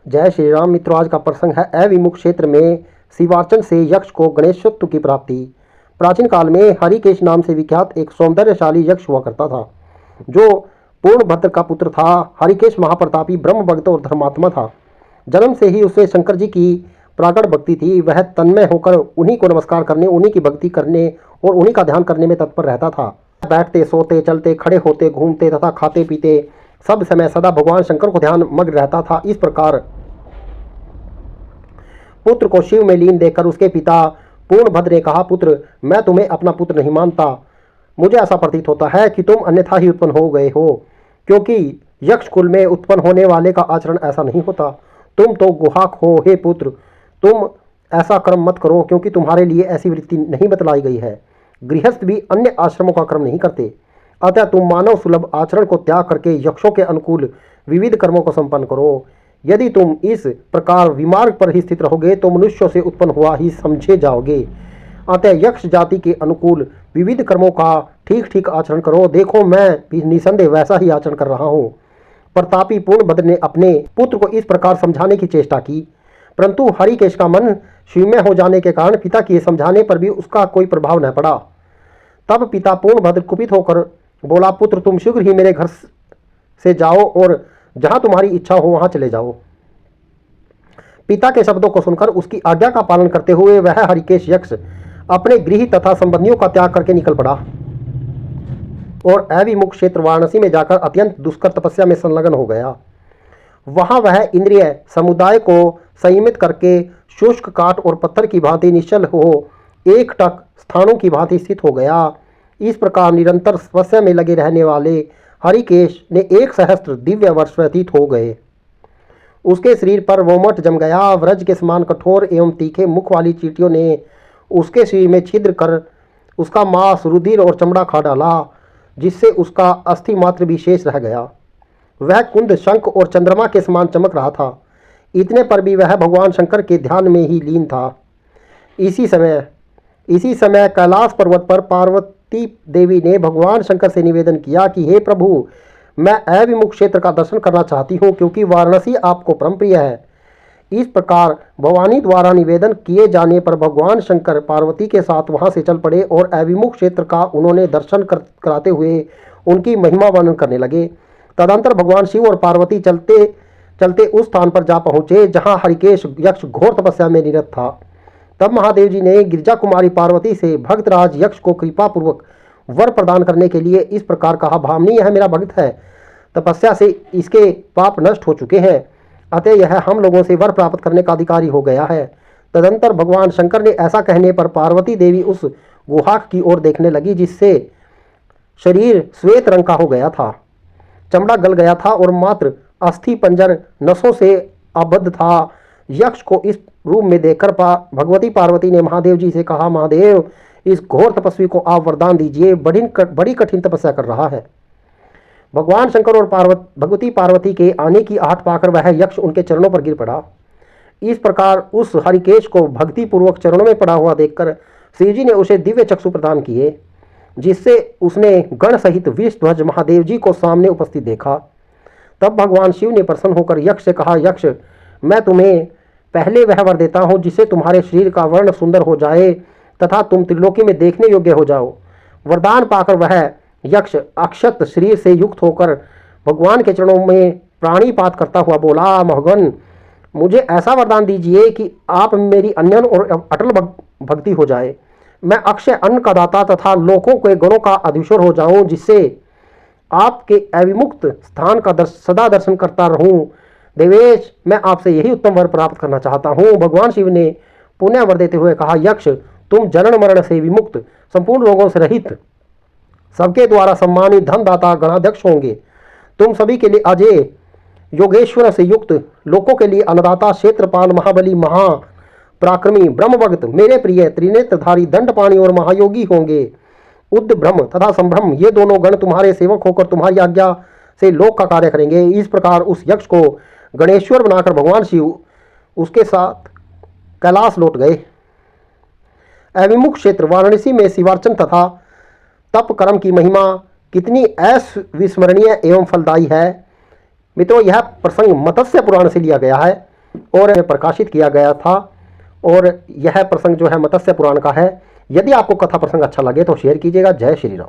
जय श्री राम मित्रों, आज का प्रसंग है अविमुख क्षेत्र में शिवार्चन से यक्ष को गणेशत्व की प्राप्ति। प्राचीन काल में हरिकेश नाम से विख्यात एक सौंदर्यशाली यक्ष हुआ करता था, जो पूर्णभद्र का पुत्र था। हरिकेश महाप्रतापी ब्रह्म भक्त और धर्मात्मा था। जन्म से ही उसे शंकर जी की प्राकट भक्ति थी। वह तन्मय होकर उन्हीं को नमस्कार करने, उन्हीं की भक्ति करने और उन्हीं का ध्यान करने में तत्पर रहता था। बैठते, सोते, चलते, खड़े होते, घूमते तथा खाते पीते सब समय सदा भगवान शंकर को ध्यान मग्न रहता था। इस प्रकार पुत्र को शिव में लीन देखकर उसके पिता पूर्णभद्र ने कहा, पुत्र, मैं तुम्हें अपना पुत्र नहीं मानता। मुझे ऐसा प्रतीत होता है कि तुम अन्यथा ही उत्पन्न हो गए हो, क्योंकि यक्ष कुल में उत्पन्न होने वाले का आचरण ऐसा नहीं होता। तुम तो गुहाक हो। हे पुत्र, तुम ऐसा कर्म मत करो, क्योंकि तुम्हारे लिए ऐसी वृत्ति नहीं बतलाई गई है। गृहस्थ भी अन्य आश्रमों का कर्म नहीं करते। अतः तुम मानव सुलभ आचरण को त्याग करके यक्षों के अनुकूल विविध कर्मों को संपन्न करो। यदि तुम इस प्रकार विमार्ग पर ही स्थित रहोगे तो मनुष्यों से उत्पन्न हुआ ही समझे जाओगे। अतः यक्ष जाति के अनुकूल विविध कर्मों का ठीक ठीक आचरण करो। देखो, मैं भी निसंदेह वैसा ही आचरण कर रहा हूँ। प्रतापी पूर्णभद्र ने अपने पुत्र को इस प्रकार समझाने की चेष्टा की, परंतु हरिकेश का मन शिवमय हो जाने के कारण पिता के समझाने पर भी उसका कोई प्रभाव न पड़ा। तब पिता पूर्णभद्र कुपित होकर बोला, पुत्र, तुम शीघ्र ही मेरे घर से जाओ और जहां तुम्हारी इच्छा हो वहां चले जाओ। पिता के शब्दों को सुनकर उसकी आज्ञा का पालन करते हुए वह हरिकेश यक्ष अपने गृह तथा संबंधियों का त्याग करके निकल पड़ा और अविमुख क्षेत्र वाराणसी में जाकर अत्यंत दुष्कर तपस्या में संलग्न हो गया। वहां वह इंद्रिय समुदाय को संयमित करके शुष्क काठ और पत्थर की भांति निश्चल हो एक टक स्थानों की भांति स्थित हो गया। इस प्रकार निरंतर तपस्या में लगे रहने वाले हरिकेश ने 1 सहस्त्र दिव्य वर्ष व्यतीत हो गए। उसके शरीर पर रोमट जम गया। व्रज के समान कठोर एवं तीखे मुख वाली चींटियों ने उसके शरीर में छिद्र कर उसका मांस, रुधिर और चमड़ा खा डाला, जिससे उसका अस्थि मात्र भी शेष रह गया। वह कुंद, शंख और चंद्रमा के समान चमक रहा था। इतने पर भी वह भगवान शंकर के ध्यान में ही लीन था। इसी समय कैलाश पर्वत पर पार्वती देवी ने भगवान शंकर से निवेदन किया कि हे प्रभु, मैं अविमुख क्षेत्र का दर्शन करना चाहती हूँ, क्योंकि वाराणसी आपको परम प्रिय है। इस प्रकार भवानी द्वारा निवेदन किए जाने पर भगवान शंकर पार्वती के साथ वहां से चल पड़े और अविमुख क्षेत्र का उन्होंने दर्शन कराते हुए उनकी महिमा वर्णन करने लगे। तदंतर भगवान शिव और पार्वती चलते चलते उस स्थान पर जा पहुंचे जहां हरिकेश यक्ष घोर तपस्या में निरत था। तब महादेव जी ने गिरिजा कुमारी पार्वती से भक्तराज यक्ष को कृपा पूर्वक वर प्रदान करने के लिए इस प्रकार कहा, भामिनी, यह मेरा भक्त है। तपस्या से इसके पाप नष्ट हो चुके हैं, अतः यह हम लोगों से वर प्राप्त करने का अधिकारी हो गया है। तदंतर भगवान शंकर ने ऐसा कहने पर पार्वती देवी उस गुहा की ओर देखने लगी, जिससे शरीर श्वेत रंग का हो गया था, चमड़ा गल गया था और मात्र अस्थि पंजर नसों से आबद्ध था। यक्ष को इस रूप में देखकर भगवती पार्वती ने महादेव जी से कहा, महादेव, इस घोर तपस्वी को आप वरदान दीजिए, बड़ी कठिन तपस्या कर रहा है। भगवान शंकर और भगवती पार्वती के आने की आहट पाकर वह यक्ष उनके चरणों पर गिर पड़ा। इस प्रकार उस हरिकेश को भक्ति पूर्वक चरणों में पड़ा हुआ देखकर श्री जी ने उसे दिव्य चक्षु प्रदान किए, जिससे उसने गण सहित विषध्वज महादेव जी को सामने उपस्थित देखा। तब भगवान शिव ने प्रसन्न होकर यक्ष से कहा, यक्ष, मैं तुम्हें पहले वह वर देता हूँ जिससे तुम्हारे शरीर का वर्ण सुंदर हो जाए तथा तुम त्रिलोकी में देखने योग्य हो जाओ। वरदान पाकर वह यक्ष अक्षत शरीर से युक्त होकर भगवान के चरणों में प्राणीपात करता हुआ बोला, भगवान, मुझे ऐसा वरदान दीजिए कि आप मेरी अन्यन और अटल भक्ति हो जाए। मैं अक्षय अन्न का दाता तथा लोकों के गणों का अधीश्वर हो जाऊं, जिससे आपके अविमुक्त स्थान का सदा दर्शन करता रहूं। देवेश, मैं आपसे यही उत्तम वर प्राप्त करना चाहता हूँ। भगवान शिव ने पुण्य वर देते हुए कहा, यक्ष, तुम जनन मरण से विमुक्त, संपूर्ण रोगों से रहित, सबके द्वारा सम्मानित धनदाता गणाध्यक्ष होंगे। तुम सभी के लिए अजय, योगेश्वर से युक्त, लोकों के लिए अन्नदाता, क्षेत्रपाल, महाबली, महापराक्रमी, ब्रह्मभक्त, मेरे प्रिय, त्रिनेत्रधारी, दंडपाणी और महायोगी होंगे। उद्ध ब्रह्म तथा संभ्रम, ये दोनों गण तुम्हारे सेवक होकर तुम्हारी आज्ञा से लोक का कार्य करेंगे। इस प्रकार उस यक्ष को गणेश्वर बनाकर भगवान शिव उसके साथ कैलाश लौट गए। अविमुख क्षेत्र वाराणसी में शिवार्चन तथा तप कर्म की महिमा कितनी अविस्मरणीय एवं फलदायी है। मित्रों, यह प्रसंग मत्स्य पुराण से लिया गया है। और प्रकाशित किया गया था। और यह प्रसंग जो है मत्स्य पुराण का है। यदि आपको कथा प्रसंग अच्छा लगे तो शेयर कीजिएगा। जय श्री राम।